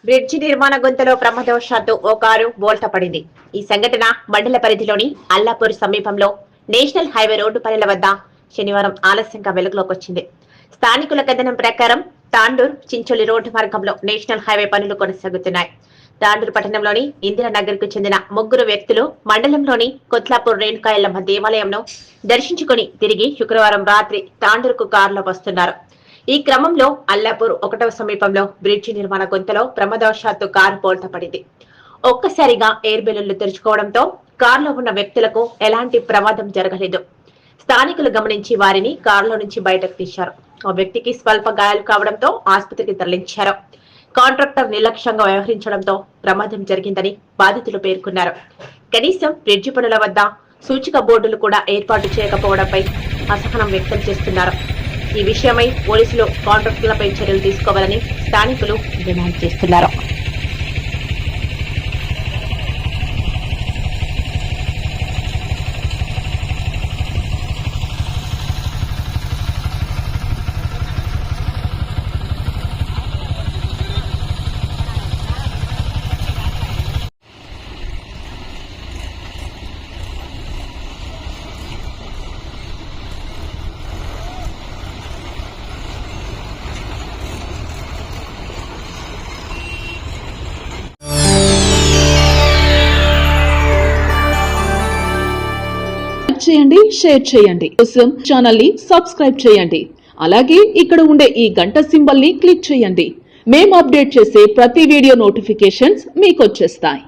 Bridge నిర్మాణ గుంతలో ప్రమాదవశాత్తు ఓ కారు బోల్తా పడింది. ఈ సంఘటన మండల పరిధిలోని అల్లాపూర్ సమీపంలో నేషనల్ హైవే రోడ్డు పనుల వద్ద శనివారం ఆలస్యంగా వెలుగులోకి వచ్చింది. స్థానికుల కథనం ప్రకారం తాండూర్ చించోలి రోడ్డు మార్గంలో నేషనల్ హైవే పనులు కొనసాగుతున్నాయి. తాండూరు పట్టణంలోని ఇందిరానగర్ కు చెందిన ముగ్గురు వ్యక్తులు మండలంలోని కొత్లాపూర్ రేణుకాయలమ్మ దేవాలయంను దర్శించుకుని తిరిగి శుక్రవారం రాత్రి తాండూరుకు కారులో వస్తున్నారు. ఈ క్రమంలో అల్లాపూర్ 1వ సమీపంలో బ్రిడ్జి నిర్మాణ గుంతలో ప్రమాదవశాత్తు కారు బోల్తా పడింది. ఒక్కసారిగా ఎయిర్ బెలూన్లు తెరుచుకోవడంతో కారులో ఉన్న వ్యక్తులకు ఎలాంటి ప్రమాదం జరగలేదు. స్థానికులు గమనించి వారిని కారులో నుంచి బయటకు తీశారు. ఆ వ్యక్తికి స్వల్ప గాయాలు కావడంతో ఆసుపత్రికి తరలించారు. కాంట్రాక్టర్ నిర్లక్ష్యంగా వ్యవహరించడంతో ప్రమాదం జరిగిందని బాధితులు పేర్కొన్నారు. కనీసం బ్రిడ్జి పనుల వద్ద సూచిక బోర్డులు కూడా ఏర్పాటు చేయకపోవడంపై అసహనం వ్యక్తం చేస్తున్నారు. ఈ విషయమై పోలీసులు కాంట్రాక్టర్లపై చర్యలు తీసుకోవాలని స్థానికులు డిమాండ్ చేస్తున్నారు. చేయండి, షేర్ చేయండి. కోసం ఛానల్ ని సబ్స్క్రైబ్ చేయండి. అలాగే ఇక్కడ ఉండే ఈ గంట సింబల్ ని క్లిక్ చేయండి. మేము అప్డేట్ చేసే ప్రతి వీడియో నోటిఫికేషన్స్ మీకు వచ్చేస్తాయి.